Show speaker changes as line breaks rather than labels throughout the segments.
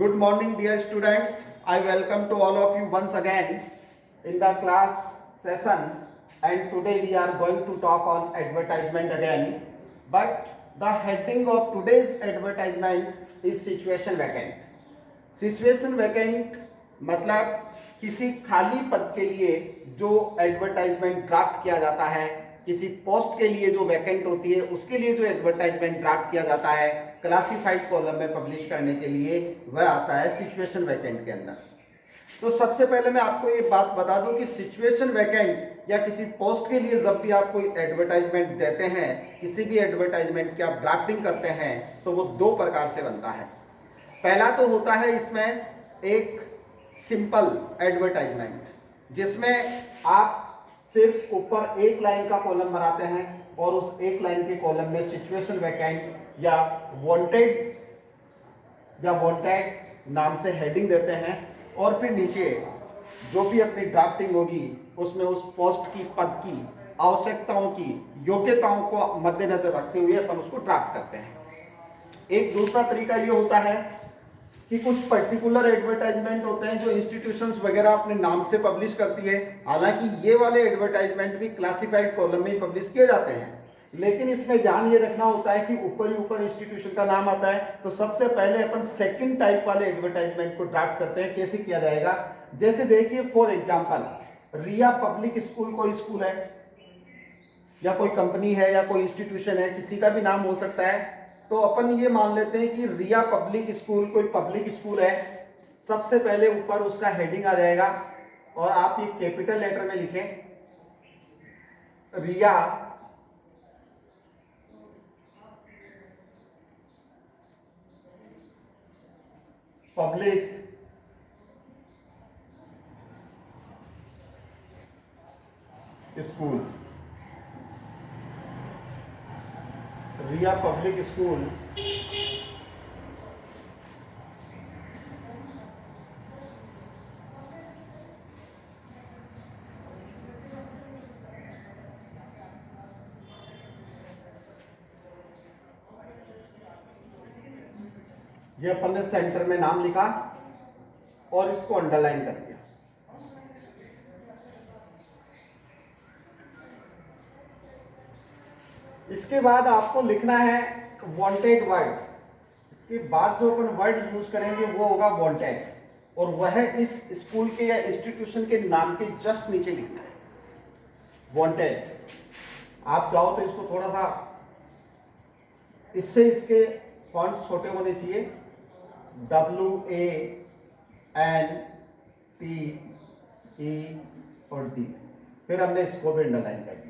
Good morning, dear students. I welcome to all of you once again in the class session. And today we are going to talk on advertisement again. But the heading of today's advertisement is situation vacant. Situation vacant मतलब किसी खाली पद के लिए जो advertisement draft किया जाता है, किसी पोस्ट के लिए जो वैकेंट होती है उसके लिए जो एडवर्टाइजमेंट ड्राफ्ट किया जाता है क्लासिफाइड कॉलम में पब्लिश करने के लिए, वह आता है सिचुएशन वैकेंट के अंदर। तो सबसे पहले मैं आपको ये बात बता दूं कि सिचुएशन वैकेंट या किसी पोस्ट के लिए जब भी आप कोई एडवर्टाइजमेंट देते हैं, किसी भी एडवर्टाइजमेंट की आप ड्राफ्टिंग करते हैं तो वो दो प्रकार से बनता है। पहला तो होता है इसमें एक सिंपल एडवर्टाइजमेंट जिसमें आप सिर्फ ऊपर एक लाइन का कॉलम बनाते हैं और उस एक लाइन के कॉलम में सिचुएशन वैकेंट या वांटेड नाम से हेडिंग देते हैं और फिर नीचे जो भी अपनी ड्राफ्टिंग होगी उसमें उस पोस्ट की पद की आवश्यकताओं की योग्यताओं को मद्देनजर रखते हुए अपन उसको ड्राफ्ट करते हैं। एक दूसरा तरीका ये होता है कि कुछ पर्टिकुलर एडवर्टाइजमेंट होते हैं जो इंस्टीट्यूशंस वगैरह अपने नाम से पब्लिश करती है। हालांकि ये वाले एडवर्टाइजमेंट भी क्लासिफाइड कॉलम में ही पब्लिश किए जाते हैं, लेकिन इसमें ध्यान ये रखना होता है कि ऊपर ही ऊपर इंस्टीट्यूशन का नाम आता है। तो सबसे पहले अपन सेकंड टाइप वाले एडवर्टाइजमेंट को ड्राफ्ट करते हैं। कैसे किया जाएगा, जैसे देखिए for example Riya public school कोई स्कूल है या कोई कंपनी है या कोई इंस्टीट्यूशन है, किसी का भी नाम हो सकता है। तो अपन ये मान लेते हैं कि रिया पब्लिक स्कूल कोई पब्लिक स्कूल है। सबसे पहले ऊपर उसका हेडिंग आ जाएगा और आप ये कैपिटल लेटर में लिखें रिया पब्लिक स्कूल, रिया पब्लिक स्कूल ये अपन ने सेंटर में नाम लिखा और इसको अंडरलाइन कर दिया। इसके बाद आपको लिखना है वांटेड वर्ड। इसके बाद जो अपन वर्ड यूज करेंगे वो होगा वांटेड, और वह इस स्कूल के या इंस्टीट्यूशन के नाम के जस्ट नीचे लिखना है वांटेड। आप चाहो तो इसको थोड़ा सा इससे इसके फॉन्ट्स छोटे होने चाहिए, WANTE और D। फिर हमने इसको भी अंडरलाइन कर दिया।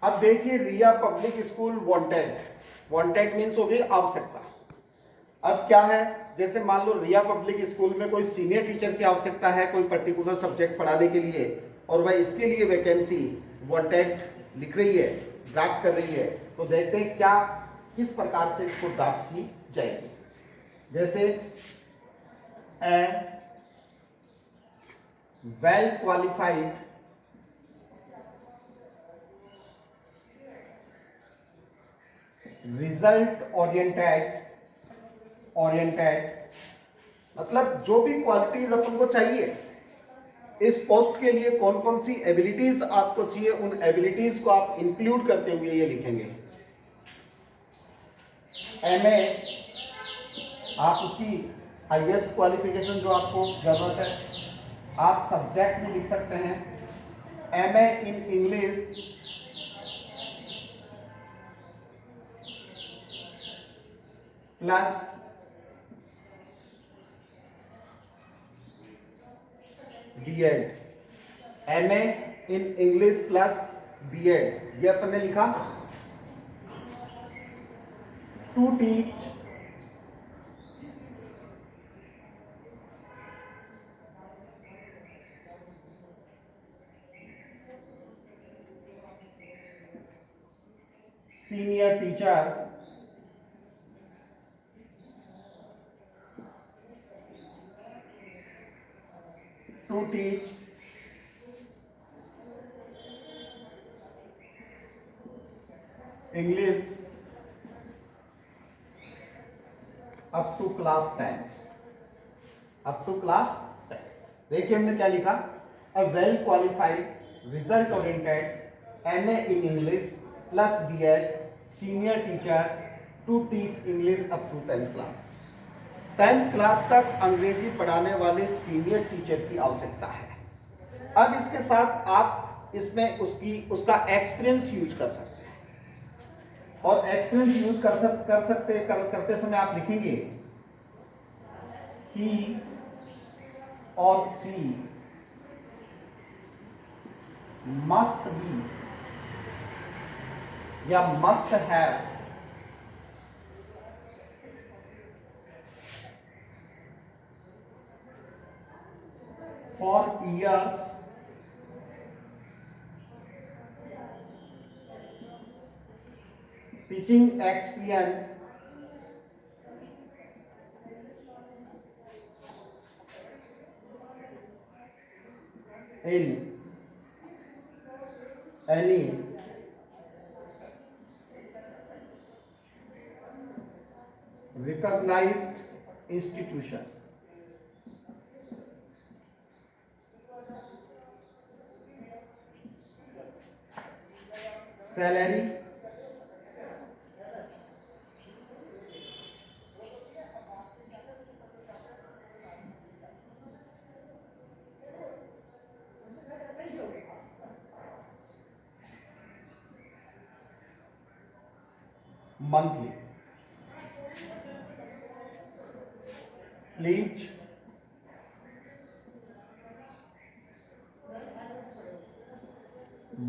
अब देखिए रिया पब्लिक स्कूल वांटेड मीन्स हो गई आवश्यकता। अब क्या है, जैसे मान लो रिया पब्लिक स्कूल में कोई सीनियर टीचर की आवश्यकता है कोई पर्टिकुलर सब्जेक्ट पढ़ाने के लिए, और वह इसके लिए वैकेंसी वांटेड लिख रही है, ड्राफ्ट कर रही है। तो देखते हैं क्या किस प्रकार से इसको ड्राफ्ट की जाएगी। जैसे ए वेल क्वालिफाइड रिजल्ट ओरिएंटेड मतलब जो भी क्वालिटीज अपन को चाहिए इस पोस्ट के लिए, कौन कौन सी एबिलिटीज आपको चाहिए, उन एबिलिटीज को आप इंक्लूड करते हुए ये लिखेंगे। MA आप उसकी हाईएस्ट क्वालिफिकेशन जो आपको जरूरत है, आप सब्जेक्ट में लिख सकते हैं MA in English plus B.Ed, MA in English plus B.Ed ये अपन ने लिखा। To teach senior teacher to teach English up to class 10, up to class 10। देखिए हमने क्या लिखा, a well qualified result oriented MA in English plus BEd senior teacher to teach English up to 10th class. 10th class तक अंग्रेजी पढ़ाने वाले senior teacher की आवश्यकता है। अब इसके साथ आप इसमें उसका एक्सपीरियंस यूज कर सकते हैं, और एक्सपीरियंस यूज करते समय आप लिखेंगे ही और सी मस्ट बी या must have for years teaching experience in any recognized institution। Salary monthly। Please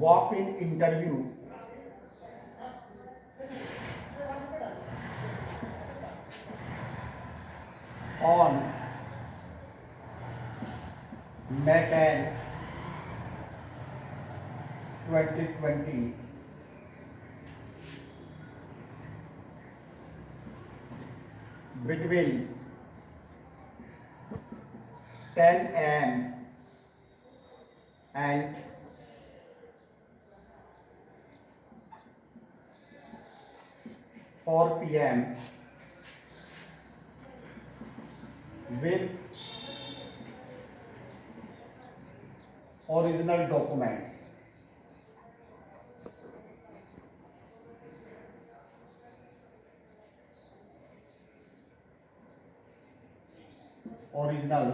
walk-in interview on May 10, 2020 between 10 a.m. and 4 p.m. with original documents। Original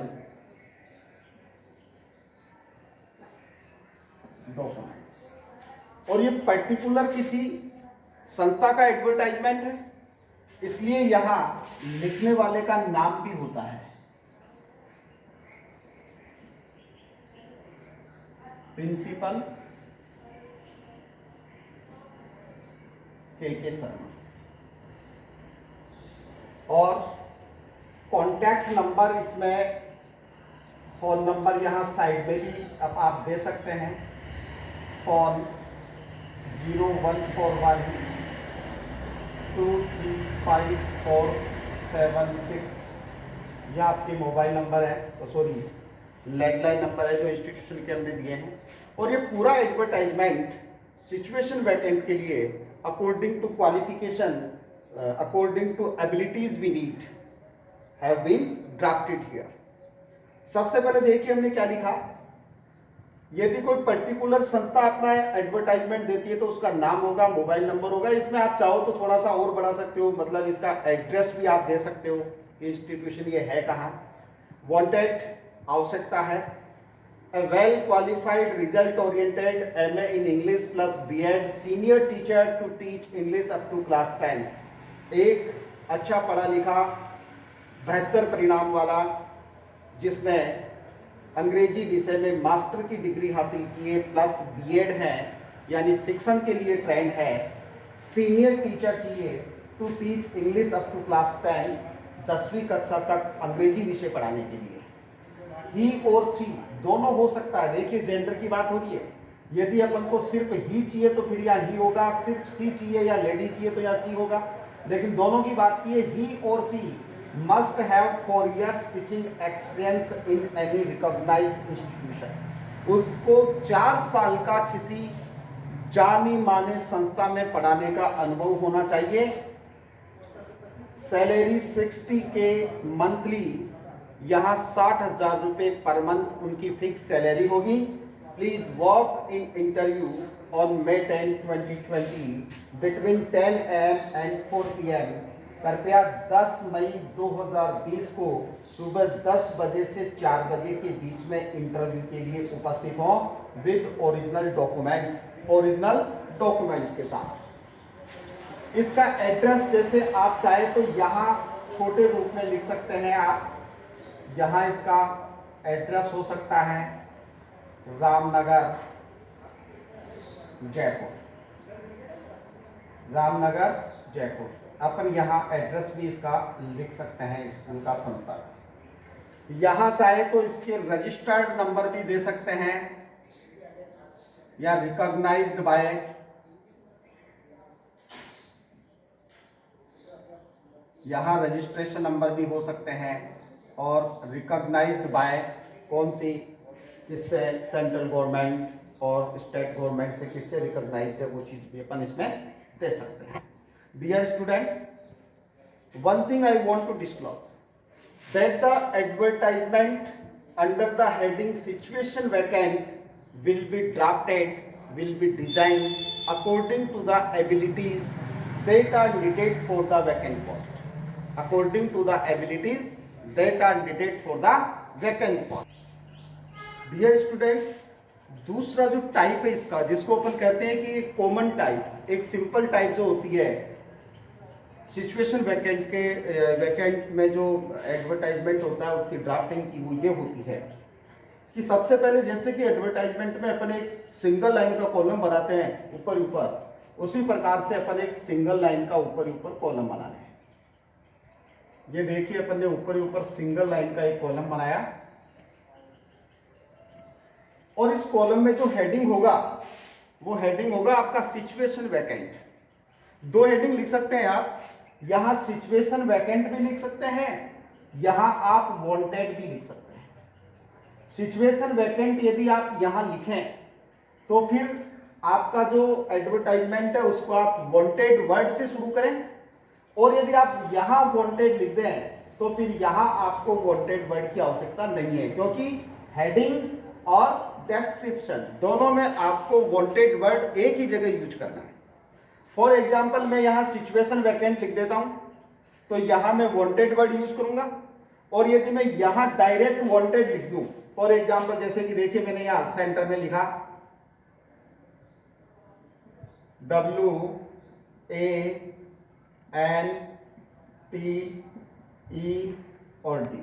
documents. और ये particular किसी संस्था का advertisement है, इसलिए यहां लिखने वाले का नाम भी होता है। प्रिंसिपल के शर्मा, और कॉन्टैक्ट नंबर इसमें, फोन नंबर यहाँ साइड में भी अब आप दे सकते हैं। फोन 0141 235 476, यह आपके मोबाइल नंबर है, तो सॉरी लैंडलाइन नंबर है जो इंस्टीट्यूशन के हमने दिए हैं। और ये पूरा एडवर्टाइजमेंट सिचुएशन वैकेंट के लिए according to qualification, according to abilities we need have been drafted here. सबसे पहले देखिए हमने क्या लिखा, यदि कोई पर्टिकुलर संस्था अपना एडवर्टाइजमेंट देती है तो उसका नाम होगा, मोबाइल नंबर होगा। इसमें आप चाहो तो थोड़ा सा और बढ़ा सकते हो, मतलब इसका एड्रेस भी आप दे सकते हो कि इंस्टीट्यूशन ये है कहाँ। वांटेड आवश्यकता है, a well qualified result oriented MA in English plus B.Ed senior teacher to teach English up to class 10। एक अच्छा पढ़ा लिखा बेहतर परिणाम वाला जिसने अंग्रेजी विषय में मास्टर की डिग्री हासिल की है प्लस B.Ed है, यानी शिक्षण के लिए ट्रेंड है, सीनियर टीचर चाहिए to teach English up to class 10, 10वीं कक्षा तक अंग्रेजी विषय पढ़ाने के लिए। ही और सी दोनों हो सकता है। देखिए जेंडर की बात हो रही है, यदि अपन को सिर्फ ही चाहिए तो फिर या ही होगा, सिर्फ सी चाहिए या लेडी चाहिए तो या सी होगा, लेकिन दोनों की बात की है। He or she must have 4 years teaching experience in any recognised institution. उसको 4 साल का किसी जानी माने संस्था में पढ़ाने का अनुभव होना चाहिए। सैलरी 60 के मंथली, यहाँ 60,000 रुपये पर मंथ उनकी फिक्स सैलरी होगी। Please walk in interview on May 10, 2020 between 10 AM and 4 PM। कृपया 10 मई 2020 को सुबह 10 बजे से 4 बजे के बीच में इंटरव्यू के लिए उपस्थित हों विद ओरिजिनल डॉक्यूमेंट्स के साथ। इसका एड्रेस जैसे आप चाहे तो यहाँ छोटे रूप में लिख सकते हैं आप। यहाँ इसका एड्रेस हो सकता है रामनगर जयपुर। अपन यहाँ एड्रेस भी इसका लिख सकते हैं, स्कूल का संपर्क। यहाँ चाहे तो इसके रजिस्टर्ड नंबर भी दे सकते हैं या रिकॉग्नाइज्ड बाय, यहाँ रजिस्ट्रेशन नंबर भी हो सकते हैं और रिकॉग्नाइज्ड बाय कौन सी, किससे, सेंट्रल गवर्नमेंट और स्टेट गवर्नमेंट से किससे रिकॉग्नाइज्ड है, वो चीज भी अपन इसमें दे सकते हैं। Dear students, one thing I want to disclose that the advertisement under the heading situation vacant will be drafted, will be designed according to the abilities that are needed for the vacant post. According to the abilities that are needed for the vacant post. Dear students, दूसरा जो type है इसका, जिसको अपन कहते हैं कि common type, एक simple type जो होती है सिचुएशन वैकेंट में जो एडवर्टाइजमेंट होता है उसकी ड्राफ्टिंग की, वो ये होती है कि सबसे पहले जैसे कि एडवर्टाइजमेंट में अपन एक सिंगल लाइन का कॉलम बनाते हैं ऊपर ऊपर, उसी प्रकार से अपन एक सिंगल लाइन का ऊपर ऊपर कॉलम बनाना है। ये देखिए अपन ने ऊपर ऊपर सिंगल लाइन का एक कॉलम बनाया और इस कॉलम में जो हेडिंग होगा वो हेडिंग होगा आपका सिचुएशन वैकेंट। दो हेडिंग लिख सकते हैं आप, यहां सिचुएशन वैकेंट भी लिख सकते हैं, यहां आप वांटेड भी लिख सकते हैं। सिचुएशन वैकेंट यदि आप यहां लिखें तो फिर आपका जो एडवर्टाइजमेंट है उसको आप वांटेड वर्ड से शुरू करें, और यदि आप यहां वांटेड लिख दें तो फिर यहां आपको वांटेड वर्ड की आवश्यकता नहीं है, क्योंकि हेडिंग और डिस्क्रिप्शन दोनों में आपको वांटेड वर्ड एक ही जगह यूज करना है। फॉर एग्जाम्पल मैं यहां सिचुएशन वैकेंट लिख देता हूं तो यहां मैं वांटेड वर्ड यूज करूंगा, और यदि मैं यहां डायरेक्ट वांटेड लिख दूं, फॉर एग्जाम्पल जैसे कि देखिए मैंने यहां सेंटर में लिखा WANTED और D,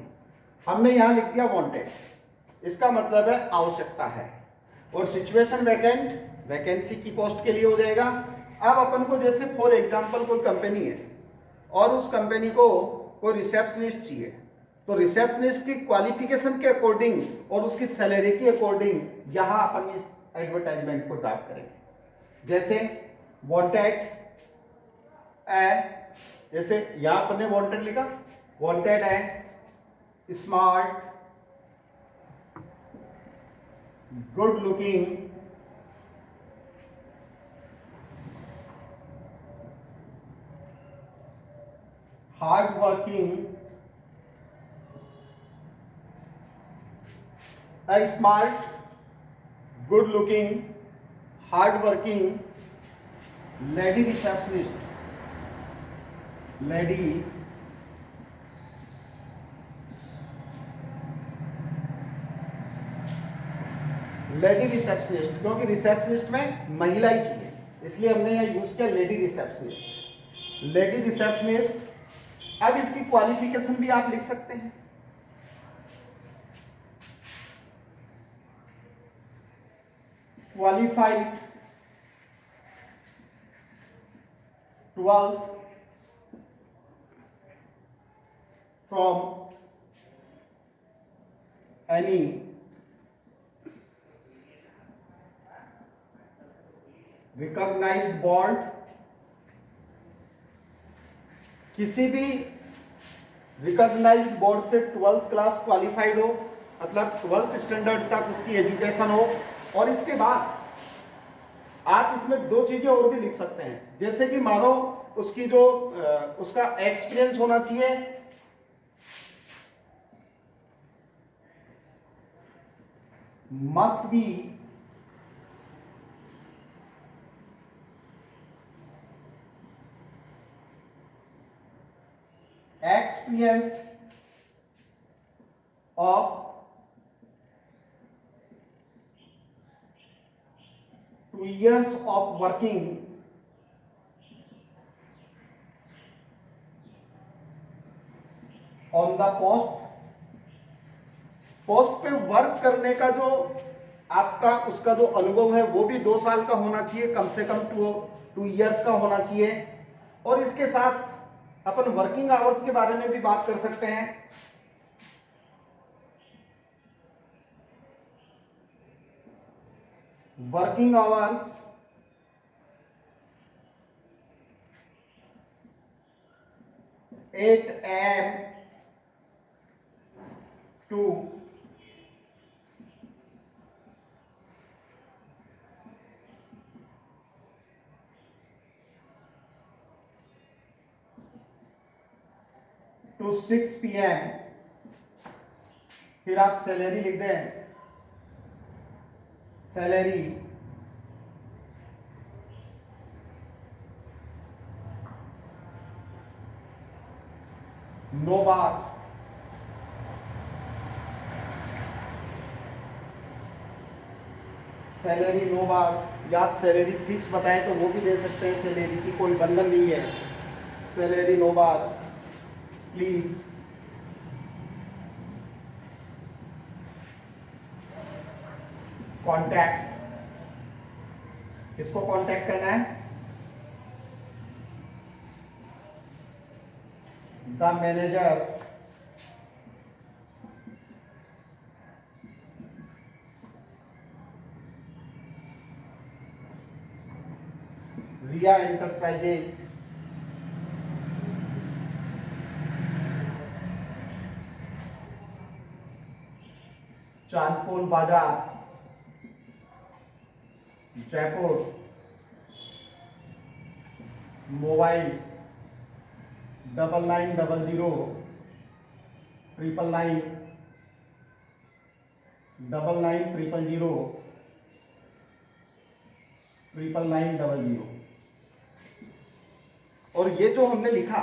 हमने यहां लिख दिया वांटेड, इसका मतलब है आवश्यकता है। और सिचुएशन वैकेंट वैकेंसी की पोस्ट के लिए हो जाएगा। अब अपन को जैसे फॉर एग्जांपल कोई कंपनी है और उस कंपनी को कोई रिसेप्शनिस्ट चाहिए, तो रिसेप्शनिस्ट की क्वालिफिकेशन के अकॉर्डिंग और उसकी सैलरी के अकॉर्डिंग यहां अपन इस एडवर्टाइजमेंट को ड्राफ्ट करेंगे। जैसे वांटेड है, जैसे यहां अपन ने वांटेड लिखा, वांटेड है smart, good looking, hard working, a smart, good looking, hard working lady receptionist, lady receptionist, क्योंकि रिसेप्शनिस्ट में महिला ही चाहिए इसलिए हमने यह यूज किया लेडी रिसेप्शनिस्ट। अब इसकी क्वालिफिकेशन भी आप लिख सकते हैं। Qualified 12th from any recognized board, किसी भी रिकॉग्नाइज्ड बोर्ड से 12th क्लास क्वालिफाइड हो, मतलब 12th स्टैंडर्ड तक उसकी एजुकेशन हो। और इसके बाद आप इसमें दो चीजें और भी लिख सकते हैं, जैसे कि मानो उसकी जो उसका एक्सपीरियंस होना चाहिए, must be experienced of 2 years of working on the post पे वर्क करने का जो आपका उसका जो अनुभव है वो भी 2 साल का होना चाहिए, कम से कम 2 years का होना चाहिए। और इसके साथ अपन वर्किंग आवर्स के बारे में भी बात कर सकते हैं। Working hours 8 AM to 6 PM। फिर आप सैलरी लिख दें, सैलरी 9 बार, सैलरी 9 बार, या आप सैलरी फिक्स बताएं तो वो भी दे सकते हैं, सैलरी की कोई बंधन नहीं है। सैलरी 9 बार प्लीज। कॉन्टैक्ट, किसको कॉन्टैक्ट करना है? The manager Riya enterprises, Chandpur Bazar, Jaipur. Mobile 999999000000। और ये जो हमने लिखा,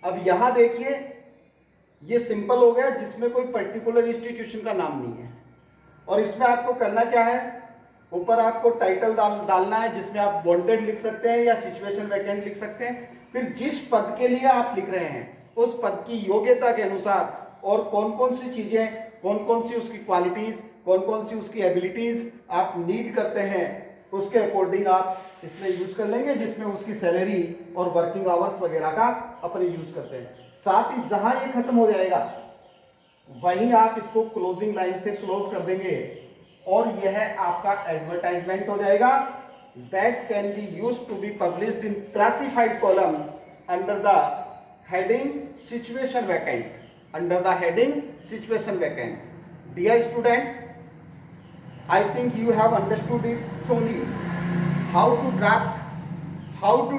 अब यहां देखिए ये सिंपल हो गया जिसमें कोई पर्टिकुलर इंस्टीट्यूशन का नाम नहीं है। और इसमें आपको करना क्या है, ऊपर आपको टाइटल डालना है जिसमें आप वांटेड लिख सकते हैं या सिचुएशन वैकेंट लिख सकते हैं। फिर जिस पद के लिए आप लिख रहे हैं उस पद की योग्यता के अनुसार और कौन कौन सी चीजें, कौन कौन सी उसकी क्वालिटीज, कौन कौन सी उसकी एबिलिटीज आप नीड करते हैं, उसके अकॉर्डिंग आप इसमें यूज कर लेंगे, जिसमें उसकी सैलरी और वर्किंग आवर्स वगैरह का अपने यूज करते हैं। साथ ही जहां ये खत्म हो जाएगा वहीं आप इसको क्लोजिंग लाइन से क्लोज कर देंगे और यह आपका एडवर्टाइजमेंट हो जाएगा। That can be used to be published in classified column under the heading situation vacant, under the heading situation vacant. Dear students, I think you have understood it fully how to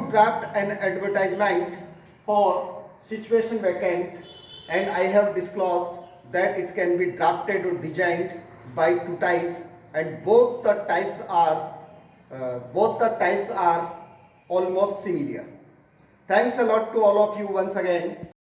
draft an advertisement for situation vacant, and I have disclosed that it can be drafted or designed by 2 types, and both the types are almost similar. Thanks a lot to all of you once again.